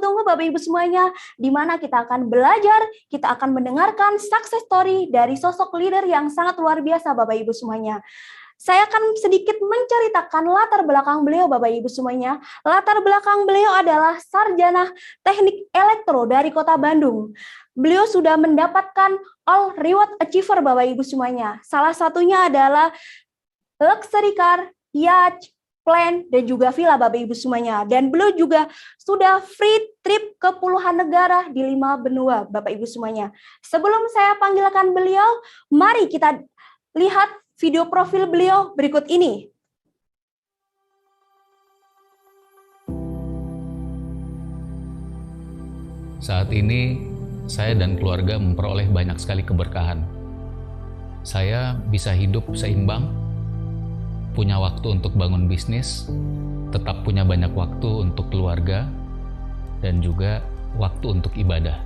tunggu Bapak Ibu semuanya, di mana kita akan belajar, kita akan mendengarkan success story dari sosok leader yang sangat luar biasa Bapak Ibu semuanya. Saya akan sedikit menceritakan latar belakang beliau Bapak Ibu semuanya. Latar belakang beliau adalah sarjana teknik elektro dari Kota Bandung. Beliau sudah mendapatkan all reward achiever Bapak Ibu semuanya. Salah satunya adalah luxury car, yacht, plan, dan juga villa Bapak Ibu semuanya. Dan beliau juga sudah free trip ke puluhan negara di 5 benua Bapak Ibu semuanya. Sebelum saya panggilkan beliau, mari kita lihat video profil beliau berikut ini. Saat ini, saya dan keluarga memperoleh banyak sekali keberkahan. Saya bisa hidup seimbang, punya waktu untuk bangun bisnis, tetap punya banyak waktu untuk keluarga, dan juga waktu untuk ibadah.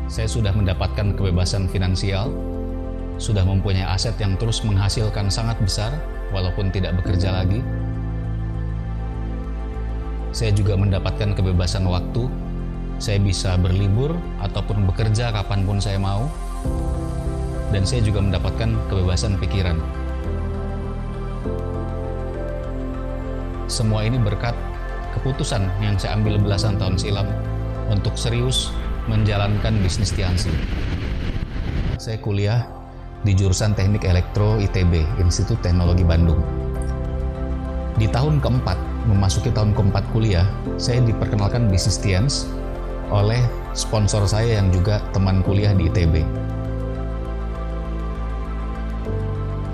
Saya sudah mendapatkan kebebasan finansial, sudah mempunyai aset yang terus menghasilkan sangat besar, walaupun tidak bekerja lagi. Saya juga mendapatkan kebebasan waktu, saya bisa berlibur ataupun bekerja kapanpun saya mau, dan saya juga mendapatkan kebebasan pikiran. Semua ini berkat keputusan yang saya ambil belasan tahun silam untuk serius menjalankan bisnis Tiansi. Saya kuliah di jurusan Teknik Elektro ITB, Institut Teknologi Bandung. Di tahun keempat, memasuki tahun keempat kuliah, saya diperkenalkan bisnis Tians oleh sponsor saya yang juga teman kuliah di ITB.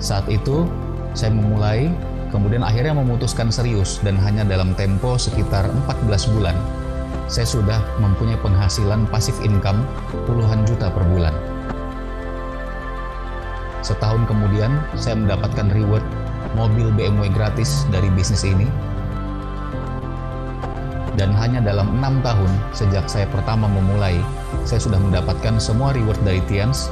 Saat itu, saya memulai, kemudian akhirnya memutuskan serius, dan hanya dalam tempo sekitar 14 bulan, saya sudah mempunyai penghasilan passive income puluhan juta per bulan. Setahun kemudian, saya mendapatkan reward mobil BMW gratis dari bisnis ini. Dan hanya dalam 6 tahun sejak saya pertama memulai, saya sudah mendapatkan semua reward dari Tians,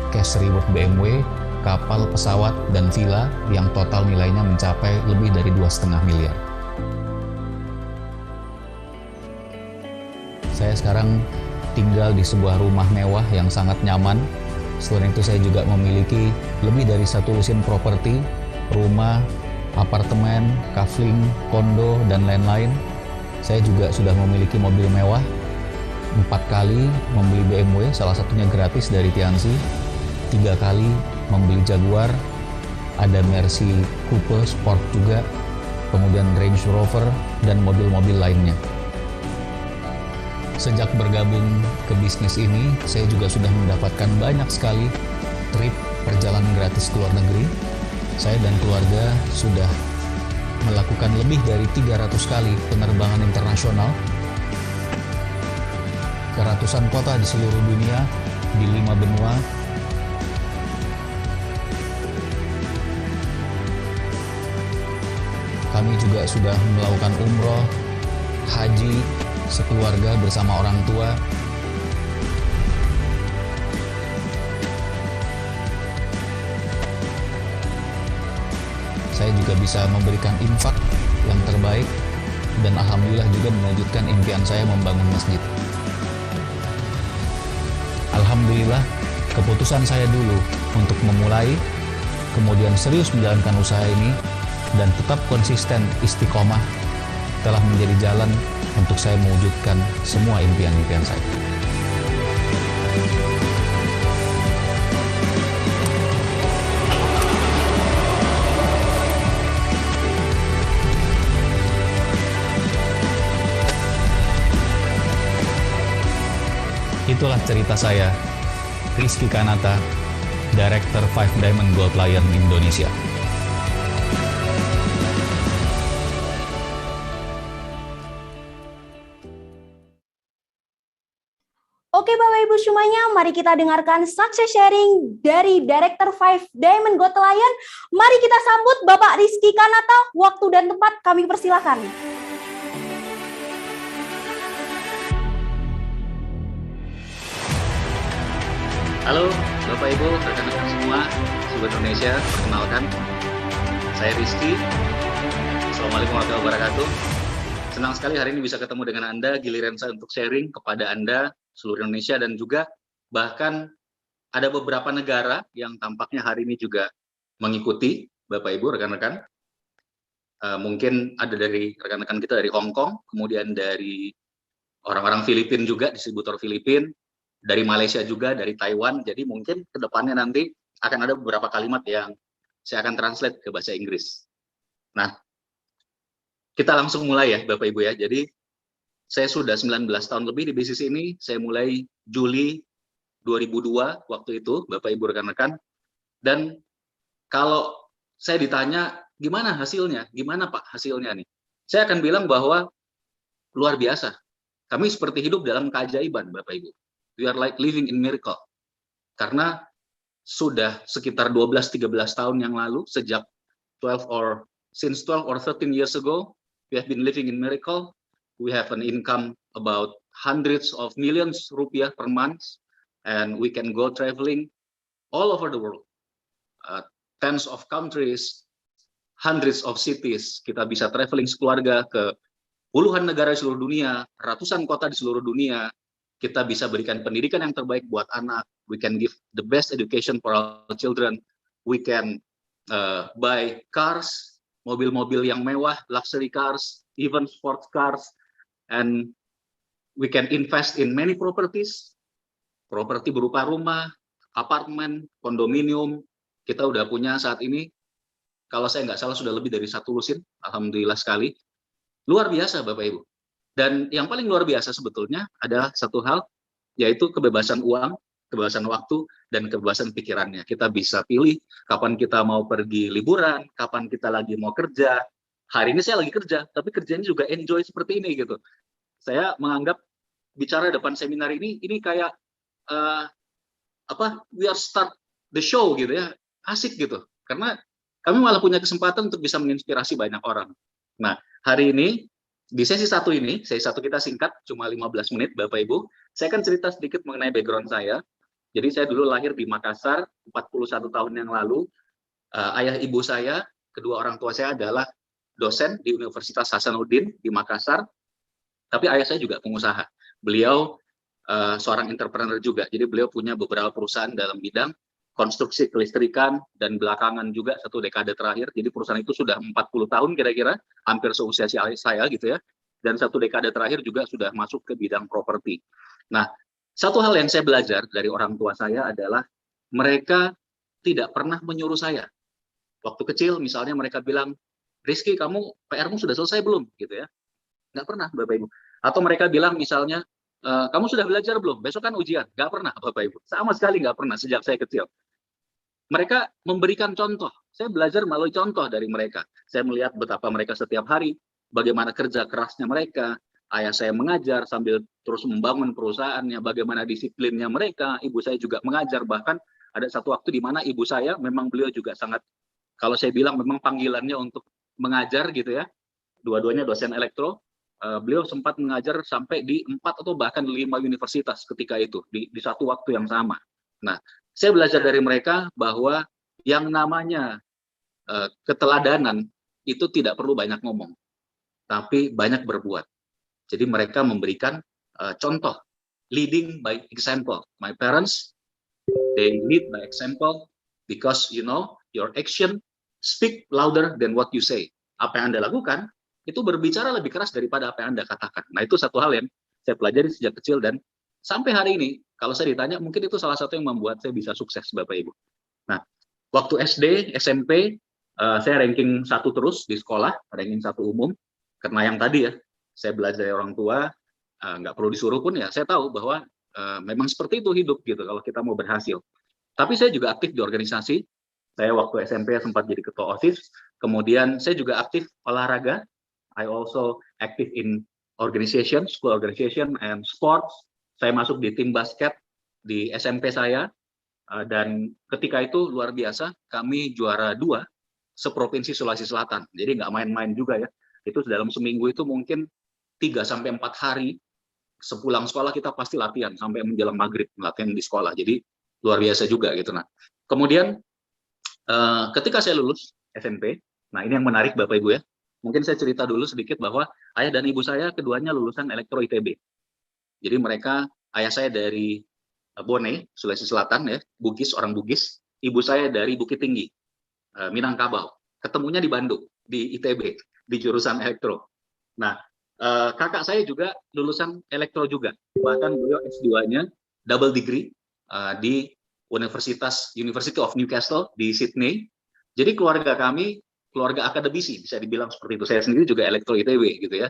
cash reward BMW, kapal, pesawat, dan villa yang total nilainya mencapai lebih dari 2,5 miliar. Saya sekarang tinggal di sebuah rumah mewah yang sangat nyaman. Selain itu saya juga memiliki lebih dari 1 lusin properti, rumah, apartemen, kafling, kondo, dan lain-lain. Saya juga sudah memiliki mobil mewah, 4 kali membeli BMW, salah satunya gratis dari Tiansi, 3 kali membeli Jaguar, ada Mercy Coupe Sport juga, kemudian Range Rover, dan mobil-mobil lainnya. Sejak bergabung ke bisnis ini, saya juga sudah mendapatkan banyak sekali trip perjalanan gratis ke luar negeri. Saya dan keluarga sudah melakukan lebih dari 300 kali penerbangan internasional ke ratusan kota di seluruh dunia, di 5 benua. Kami juga sudah melakukan umroh, haji, sekeluarga bersama orang tua. Saya juga bisa memberikan infak yang terbaik, dan alhamdulillah juga mewujudkan impian saya membangun masjid. Alhamdulillah, keputusan saya dulu untuk memulai, kemudian serius menjalankan usaha ini, dan tetap konsisten istiqomah telah menjadi jalan untuk saya mewujudkan semua impian-impian saya. Itulah cerita saya, Rizky Kanata, Director 5 Diamond Gold Lion Indonesia. Oke Bapak Ibu semuanya, mari kita dengarkan success sharing dari Director 5 Diamond Gold Lion. Mari kita sambut Bapak Rizky Kanata. Waktu dan tempat kami persilakan. Halo Bapak Ibu, rekan-rekan semua, Sobat Indonesia, perkenalkan, saya Rizky. Assalamualaikum warahmatullahi wabarakatuh. Senang sekali hari ini bisa ketemu dengan Anda, giliran saya untuk sharing kepada Anda, seluruh Indonesia, dan juga bahkan ada beberapa negara yang tampaknya hari ini juga mengikuti, Bapak Ibu, rekan-rekan. Mungkin ada dari rekan-rekan kita dari Hong Kong, kemudian dari orang-orang Filipina juga, distributor Filipina, dari Malaysia juga, dari Taiwan. Jadi mungkin ke depannya nanti akan ada beberapa kalimat yang saya akan translate ke bahasa Inggris. Nah, kita langsung mulai ya Bapak Ibu ya. Jadi saya sudah 19 tahun lebih di bisnis ini. Saya mulai Juli 2002 waktu itu, Bapak Ibu rekan-rekan. Dan kalau saya ditanya gimana hasilnya, gimana Pak hasilnya nih? Saya akan bilang bahwa luar biasa. Kami seperti hidup dalam keajaiban Bapak Ibu. We are like living in miracle. Karena sudah sekitar 12-13 tahun yang lalu, sejak 12 or 13 years ago, we have been living in miracle. We have an income about hundreds of millions rupiah per month, and we can go traveling all over the world, tens of countries, hundreds of cities. Kita bisa traveling sekeluarga ke puluhan negara di seluruh dunia, ratusan kota di seluruh dunia. Kita bisa berikan pendidikan yang terbaik buat anak. We can give the best education for our children. We can buy cars, mobil-mobil yang mewah, luxury cars, even sports cars, and we can invest in many properties, properti berupa rumah, apartemen, kondominium. Kita udah punya saat ini, kalau saya nggak salah sudah lebih dari 1 lusin, alhamdulillah sekali. Luar biasa Bapak Ibu. Dan yang paling luar biasa sebetulnya adalah satu hal, yaitu kebebasan uang, kebebasan waktu, dan kebebasan pikirannya. Kita bisa pilih kapan kita mau pergi liburan, kapan kita lagi mau kerja. Hari ini saya lagi kerja, tapi kerjanya juga enjoy seperti ini gitu. Saya menganggap bicara depan seminar ini kayak we are start the show gitu ya, asik gitu. Karena kami malah punya kesempatan untuk bisa menginspirasi banyak orang. Nah, hari ini di sesi satu ini, sesi satu kita singkat, cuma 15 menit Bapak Ibu. Saya akan cerita sedikit mengenai background saya. Jadi saya dulu lahir di Makassar 41 tahun yang lalu. Ayah ibu saya, kedua orang tua saya adalah dosen di Universitas Hasanuddin di Makassar. Tapi ayah saya juga pengusaha. Beliau seorang entrepreneur juga. Jadi beliau punya beberapa perusahaan dalam bidang konstruksi kelistrikan, dan belakangan juga 1 dekade terakhir. Jadi perusahaan itu sudah 40 tahun kira-kira, hampir seusia saya gitu ya. Dan 1 dekade terakhir juga sudah masuk ke bidang properti. Nah, satu hal yang saya belajar dari orang tua saya adalah mereka tidak pernah menyuruh saya. Waktu kecil misalnya mereka bilang, Rizky, kamu PR-mu sudah selesai belum? Gitu ya. Nggak pernah Bapak Ibu. Atau mereka bilang misalnya, kamu sudah belajar belum? Besok kan ujian. Nggak pernah Bapak Ibu. Sama sekali nggak pernah sejak saya kecil. Mereka memberikan contoh. Saya belajar melalui contoh dari mereka. Saya melihat betapa mereka setiap hari, bagaimana kerja kerasnya mereka. Ayah saya mengajar sambil terus membangun perusahaannya, bagaimana disiplinnya mereka. Ibu saya juga mengajar, bahkan ada satu waktu di mana ibu saya, memang beliau juga sangat, kalau saya bilang memang panggilannya untuk mengajar gitu ya. Dua-duanya dosen elektro. Beliau sempat mengajar sampai di 4 atau bahkan 5 universitas ketika itu, di satu waktu yang sama. Nah, saya belajar dari mereka bahwa yang namanya keteladanan itu tidak perlu banyak ngomong, tapi banyak berbuat. Jadi mereka memberikan contoh, leading by example. My parents, they lead by example because your action speak louder than what you say. Apa yang Anda lakukan itu berbicara lebih keras daripada apa yang Anda katakan. Nah, itu satu hal yang saya pelajari sejak kecil, dan sampai hari ini kalau saya ditanya, mungkin itu salah satu yang membuat saya bisa sukses Bapak Ibu. Nah, waktu SD, SMP, saya ranking 1 terus di sekolah, ranking 1 umum, karena yang tadi ya, saya belajar dari orang tua, nggak perlu disuruh pun ya, saya tahu bahwa memang seperti itu hidup gitu kalau kita mau berhasil. Tapi saya juga aktif di organisasi. Saya waktu SMP sempat jadi ketua OSIS, kemudian saya juga aktif olahraga. I also active in organization, school organization and sports. Saya masuk di tim basket di SMP saya, dan ketika itu luar biasa, kami juara 2 seprovinsi Sulawesi Selatan. Jadi nggak main-main juga ya. Itu dalam seminggu itu mungkin 3-4 hari sepulang sekolah kita pasti latihan sampai menjelang maghrib, latihan di sekolah. Jadi luar biasa juga gitu. Nah, kemudian ketika saya lulus SMP, nah ini yang menarik Bapak Ibu ya, Mungkin saya cerita dulu sedikit bahwa ayah dan ibu saya keduanya lulusan Elektro ITB. Jadi mereka, ayah saya dari Bone, Sulawesi Selatan ya, Bugis, orang Bugis. Ibu saya dari Bukit Tinggi, Minangkabau. Ketemunya di Bandung, di ITB, di jurusan elektro. Nah, kakak saya juga lulusan elektro juga. Bahkan beliau S2-nya double degree di University of Newcastle di Sydney. Jadi keluarga kami keluarga akademisi, bisa dibilang seperti itu. Saya sendiri juga elektro ITB gitu ya.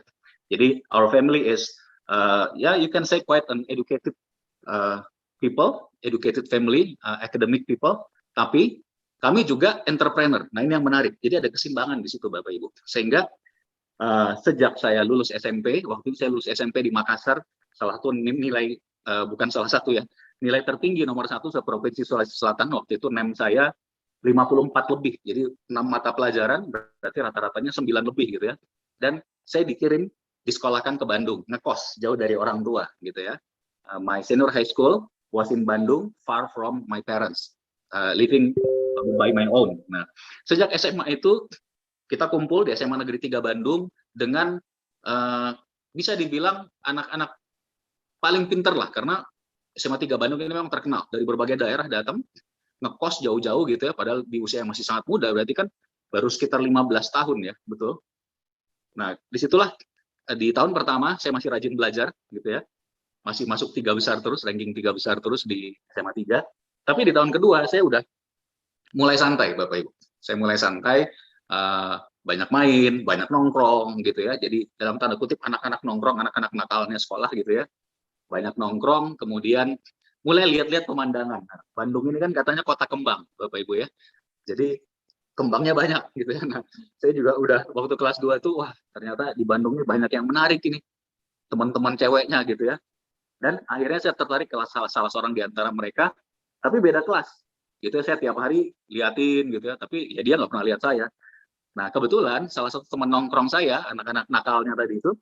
Jadi our family is you can say quite an educated people, educated family, academic people. Tapi kami juga entrepreneur. Nah ini yang menarik. Jadi ada keseimbangan di situ Bapak Ibu. Sehingga sejak saya lulus SMP, waktu itu saya lulus SMP di Makassar, salah satu nilai bukan salah satu ya, nilai tertinggi nomor 1 se-Provinsi Sulawesi Selatan waktu itu NEM saya 54 lebih. Jadi 6 mata pelajaran berarti rata-ratanya 9 lebih gitu ya. Dan saya dikirim disekolahkan ke Bandung, ngekos jauh dari orang tua gitu ya. My senior high school was in Bandung, far from my parents, living by my own. Nah, sejak SMA itu kita kumpul di SMA Negeri 3 Bandung dengan bisa dibilang anak-anak paling pinter lah, karena SMA 3 Bandung ini memang terkenal dari berbagai daerah datang ngekos jauh-jauh gitu ya, padahal di usia yang masih sangat muda, berarti kan baru sekitar 15 tahun ya, betul. Nah, disitulah di tahun pertama saya masih rajin belajar gitu ya, masih masuk 3 besar terus, ranking 3 besar terus di SMA 3. Tapi di tahun kedua saya udah mulai santai Bapak Ibu. Saya mulai santai, banyak main, banyak nongkrong gitu ya. Jadi dalam tanda kutip anak-anak nongkrong, anak-anak nakalnya sekolah gitu ya. Banyak nongkrong, kemudian mulai lihat-lihat pemandangan. Nah, Bandung ini kan katanya kota kembang, Bapak Ibu ya. Jadi kembangnya banyak gitu ya. Nah, saya juga udah waktu kelas 2 tuh, wah ternyata di Bandung ini banyak yang menarik ini. Teman-teman ceweknya gitu ya. Dan akhirnya saya tertarik ke salah seorang di antara mereka, tapi beda kelas. Gitu ya, saya tiap hari liatin gitu ya, tapi ya dia nggak pernah lihat saya. Nah, kebetulan salah satu teman nongkrong saya, anak-anak nakalnya tadi itu,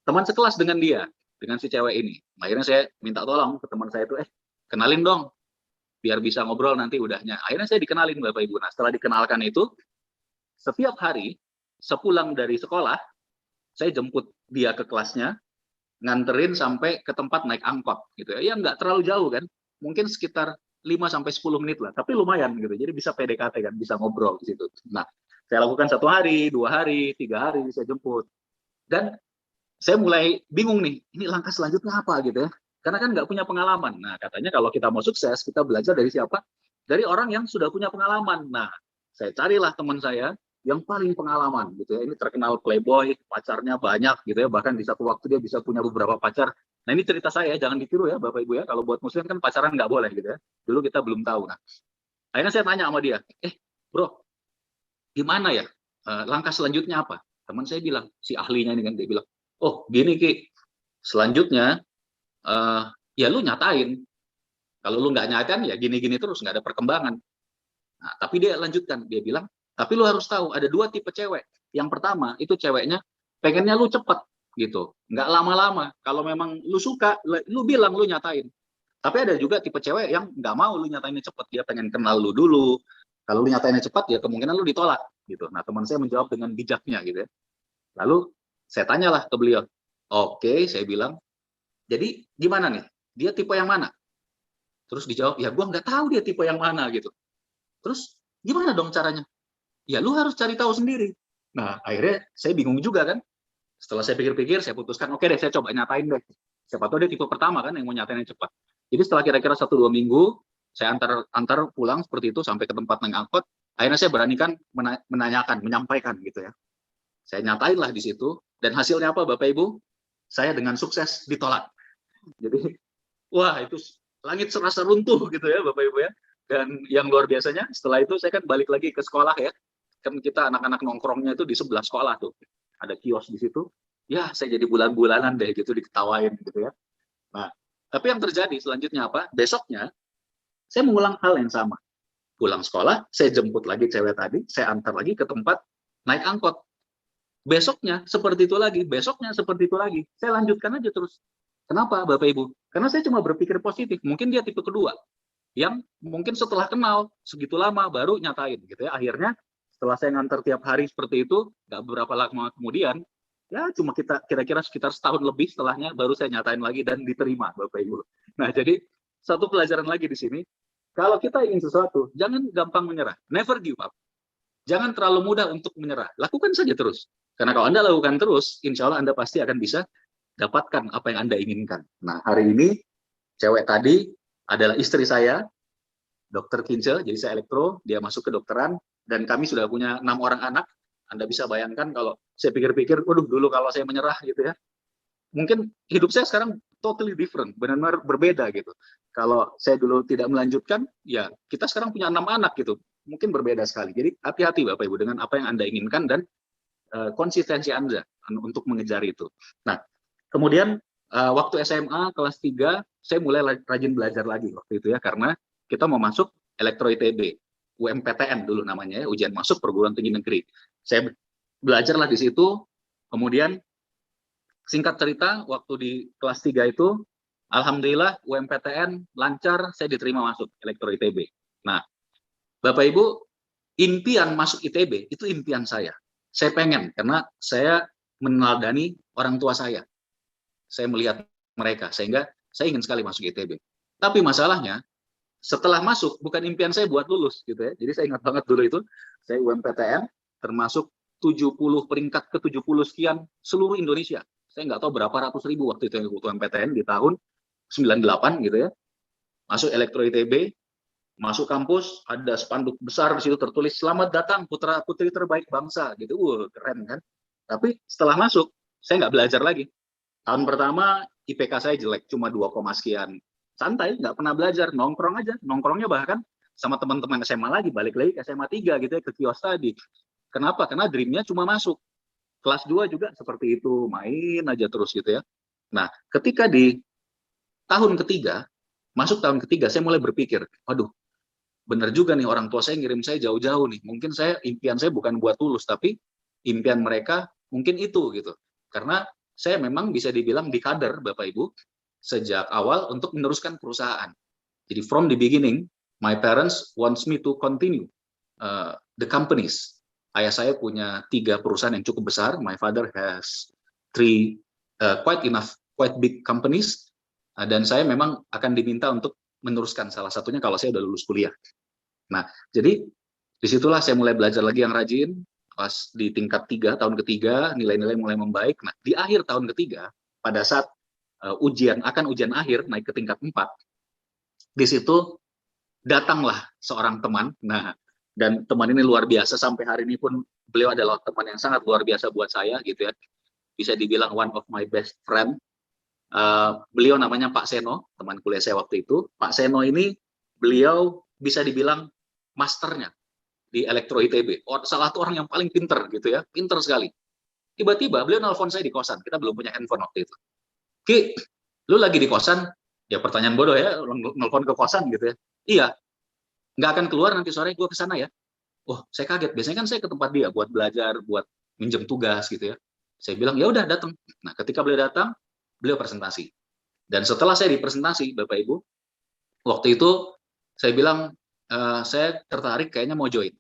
teman sekelas dengan dia, dengan si cewek ini. Akhirnya saya minta tolong ke teman saya itu, kenalin dong, biar bisa ngobrol nanti udahnya. Akhirnya saya dikenalin Bapak Ibu. Nah, setelah dikenalkan itu, setiap hari, sepulang dari sekolah, saya jemput dia ke kelasnya, nganterin sampai ke tempat naik angkot. Gitu ya, nggak terlalu jauh kan, mungkin sekitar 5-10 menit lah, tapi lumayan gitu. Jadi bisa PDKT kan, bisa ngobrol di situ. Nah, saya lakukan 1 hari, 2 hari, 3 hari, saya jemput. Dan saya mulai bingung nih, ini langkah selanjutnya apa gitu ya. Karena kan nggak punya pengalaman. Nah, katanya kalau kita mau sukses, kita belajar dari siapa? Dari orang yang sudah punya pengalaman. Nah, saya carilah teman saya yang paling pengalaman gitu ya. Ini terkenal playboy, pacarnya banyak gitu ya. Bahkan di satu waktu dia bisa punya beberapa pacar. Nah, ini cerita saya, jangan ditiru ya Bapak Ibu ya. Kalau buat muslim kan pacaran nggak boleh gitu ya. Dulu kita belum tahu. Nah, akhirnya saya tanya sama dia, bro, gimana ya? Langkah selanjutnya apa? Teman saya bilang, si ahlinya ini kan, dia bilang, oh gini Ki, selanjutnya ya lu nyatain. Kalau lu nggak nyatain ya gini-gini terus, nggak ada perkembangan. Nah, tapi dia lanjutkan, dia bilang, tapi lu harus tahu ada 2 tipe cewek. Yang pertama itu ceweknya pengennya lu cepet gitu, nggak lama-lama. Kalau memang lu suka, lu bilang, lu nyatain. Tapi ada juga tipe cewek yang nggak mau lu nyatainnya cepet, dia pengen kenal lu dulu. Kalau lu nyatainnya cepat ya kemungkinan lu ditolak gitu. Nah, teman saya menjawab dengan bijaknya gitu ya. Lalu saya tanyalah ke beliau. Oke, saya bilang, jadi gimana nih? Dia tipe yang mana? Terus dijawab, ya gua nggak tahu dia tipe yang mana gitu. Terus gimana dong caranya? Ya lu harus cari tahu sendiri. Nah, akhirnya saya bingung juga kan. Setelah saya pikir-pikir, saya putuskan, oke deh, saya coba nyatain deh. Siapa tahu dia tipe pertama kan yang mau nyatain yang cepat. Jadi setelah kira-kira 1-2 minggu, saya antar pulang seperti itu sampai ke tempat naik angkot. Akhirnya saya beranikan menanyakan, menyampaikan gitu ya. Saya nyatain lah di situ. Dan hasilnya apa Bapak Ibu? Saya dengan sukses ditolak. Jadi, wah itu langit serasa runtuh gitu ya Bapak Ibu ya. Dan yang luar biasanya, setelah itu saya kan balik lagi ke sekolah ya. Kan kita anak-anak nongkrongnya itu di sebelah sekolah tuh. Ada kios di situ. Ya, saya jadi bulan-bulanan deh gitu diketawain gitu ya. Nah, tapi yang terjadi selanjutnya apa? Besoknya, saya mengulang hal yang sama. Pulang sekolah, saya jemput lagi cewek tadi, saya antar lagi ke tempat naik angkot. Besoknya seperti itu lagi, besoknya seperti itu lagi. Saya lanjutkan aja terus. Kenapa Bapak Ibu? Karena saya cuma berpikir positif. Mungkin dia tipe kedua, yang mungkin setelah kenal segitu lama baru nyatain gitu ya. Akhirnya Setelah saya nganter tiap hari seperti itu, nggak beberapa lama kemudian, ya cuma kita kira-kira sekitar setahun lebih setelahnya baru saya nyatain lagi dan diterima, Bapak Ibu. Nah, jadi satu pelajaran lagi di sini, kalau kita ingin sesuatu, jangan gampang menyerah. Never give up. Jangan terlalu mudah untuk menyerah. Lakukan saja terus. Karena kalau Anda lakukan terus, insya Allah Anda pasti akan bisa dapatkan apa yang Anda inginkan. Nah, hari ini, cewek tadi adalah istri saya, Dokter Kince, jadi saya elektro, dia masuk ke dokteran, dan kami sudah punya 6 orang anak. Anda bisa bayangkan kalau saya pikir-pikir, waduh dulu kalau saya menyerah gitu ya, mungkin hidup saya sekarang totally different, benar-benar berbeda gitu. Kalau saya dulu tidak melanjutkan, ya kita sekarang punya 6 anak gitu, mungkin berbeda sekali. Jadi hati-hati Bapak Ibu dengan apa yang Anda inginkan dan konsistensi Anda untuk mengejar itu. Nah, kemudian waktu SMA kelas 3, saya mulai rajin belajar lagi waktu itu ya, karena kita mau masuk elektro ITB, UMPTN dulu namanya ya, ujian masuk perguruan tinggi negeri. Saya belajarlah di situ, kemudian singkat cerita, waktu di kelas 3 itu, alhamdulillah UMPTN lancar, saya diterima masuk elektro ITB. Nah, Bapak Ibu, impian masuk ITB itu impian saya. Saya pengen, karena saya meneladani orang tua saya. Saya melihat mereka, sehingga saya ingin sekali masuk ITB. Tapi masalahnya, setelah masuk, bukan impian saya buat lulus gitu ya. Jadi saya ingat banget dulu itu, saya UMPTN, termasuk 70 peringkat ke 70 sekian seluruh Indonesia. Saya nggak tahu berapa ratus ribu waktu itu yang ikut UMPTN di tahun 98 gitu ya. Masuk elektro ITB, masuk kampus, ada spanduk besar di situ tertulis selamat datang putra putri terbaik bangsa gitu. Keren kan. Tapi setelah masuk, saya nggak belajar lagi. Tahun pertama IPK saya jelek, cuma 2, sekian. Santai, nggak pernah belajar, nongkrong aja. Nongkrongnya bahkan sama teman-teman SMA lagi, balik lagi ke SMA 3 gitu ya, ke kios tadi. Kenapa? Karena dream-nya cuma masuk. Kelas 2 juga seperti itu, main aja terus gitu ya. Nah, ketika di tahun ketiga, masuk tahun ketiga, saya mulai berpikir, waduh, bener juga nih orang tua saya ngirim saya jauh-jauh nih. Mungkin impian saya bukan buat lulus, tapi impian mereka mungkin itu gitu. Karena saya memang bisa dibilang di kader, Bapak Ibu, sejak awal untuk meneruskan perusahaan. Jadi from the beginning, my parents wants me to continue the companies. Ayah saya punya 3 perusahaan yang cukup besar. My father has 3 quite big companies. Dan saya memang akan diminta untuk meneruskan salah satunya kalau saya udah lulus kuliah. Nah, jadi disitulah saya mulai belajar lagi yang rajin. Pas di tingkat 3, tahun ketiga, nilai-nilai mulai membaik. Nah, di akhir tahun ketiga, pada saat ujian akhir naik ke tingkat 4, di situ datanglah seorang teman. Nah, dan teman ini luar biasa, sampai hari ini pun beliau adalah teman yang sangat luar biasa buat saya gitu ya, bisa dibilang one of my best friend. Beliau namanya Pak Seno, teman kuliah saya waktu itu. Pak Seno ini beliau bisa dibilang masternya di elektro ITB, salah satu orang yang paling pinter gitu ya, pinter sekali. Tiba-tiba beliau nelfon saya di kosan, kita belum punya handphone waktu itu. Ki, lu lagi di kosan? Ya pertanyaan bodoh ya, nelfon ke kosan gitu ya. Iya, nggak akan keluar nanti sore gue ke sana ya. Oh, saya kaget. Biasanya kan saya ke tempat dia buat belajar, buat minjem tugas gitu ya. Saya bilang ya udah datang. Nah, ketika beliau datang, beliau presentasi. Dan setelah saya dipresentasi, Bapak Ibu, waktu itu saya bilang saya tertarik, kayaknya mau join.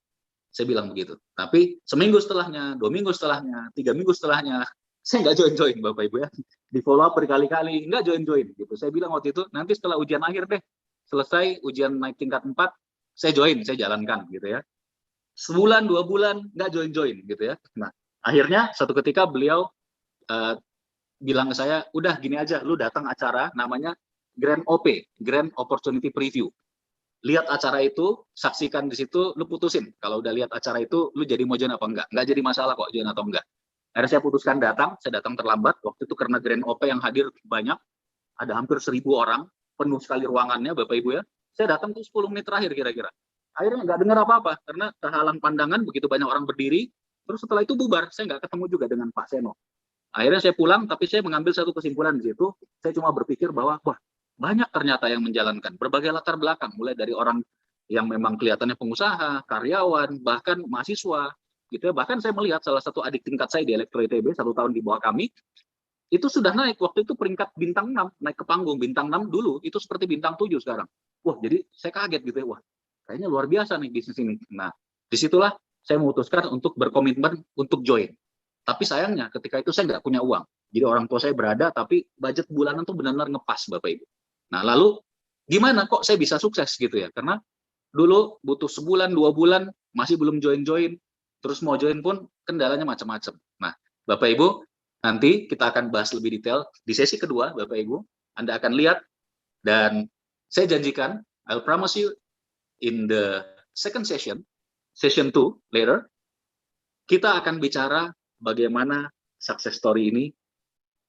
Saya bilang begitu. Tapi seminggu setelahnya, 2 minggu setelahnya, 3 minggu setelahnya, saya nggak join Bapak Ibu ya. Di follow up berkali-kali, nggak join gitu. Saya bilang waktu itu, nanti setelah ujian akhir deh, selesai ujian naik tingkat 4, saya join, saya jalankan gitu ya. Sebulan, 2 bulan, nggak join gitu ya. Nah, akhirnya satu ketika beliau bilang ke saya, udah gini aja, lu datang acara namanya Grand OP, Grand Opportunity Preview. Lihat acara itu, saksikan di situ, lu putusin. Kalau udah lihat acara itu, lu jadi mau join apa enggak. Nggak jadi masalah kok join atau enggak. Akhirnya saya putuskan datang, saya datang terlambat. Waktu itu karena Grand OP yang hadir banyak, ada hampir 1.000 orang, penuh sekali ruangannya, Bapak Ibu ya. Saya datang tuh 10 menit terakhir kira-kira. Akhirnya nggak dengar apa-apa, karena terhalang pandangan, begitu banyak orang berdiri, terus setelah itu bubar, saya nggak ketemu juga dengan Pak Seno. Akhirnya saya pulang, tapi saya mengambil satu kesimpulan di situ, saya cuma berpikir bahwa, wah, banyak ternyata yang menjalankan, berbagai latar belakang, mulai dari orang yang memang kelihatannya pengusaha, karyawan, bahkan mahasiswa, gitu ya. Bahkan saya melihat salah satu adik tingkat saya di Elektro ITB, 1 tahun di bawah kami, itu sudah naik, waktu itu peringkat bintang 6, naik ke panggung, bintang 6 dulu, itu seperti bintang 7 sekarang. Wah, jadi saya kaget gitu ya, wah, kayaknya luar biasa nih bisnis ini. Nah, disitulah saya memutuskan untuk berkomitmen untuk join. Tapi sayangnya ketika itu saya nggak punya uang. Jadi orang tua saya berada, tapi budget bulanan tuh benar-benar ngepas Bapak Ibu. Nah lalu gimana kok saya bisa sukses gitu ya? Karena dulu butuh sebulan, 2 bulan, masih belum join-join. Terus mau join pun kendalanya macam-macam. Nah Bapak Ibu, nanti kita akan bahas lebih detail di sesi kedua Bapak Ibu. Anda akan lihat dan saya janjikan, I'll promise you in the second session 2 later, kita akan bicara bagaimana success story ini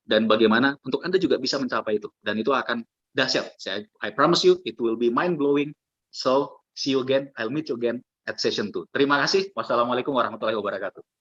dan bagaimana untuk Anda juga bisa mencapai itu. Dan itu akan dahsyat. I promise you, it will be mind-blowing. So, see you again. I'll meet you again at session 2. Terima kasih. Wassalamualaikum warahmatullahi wabarakatuh.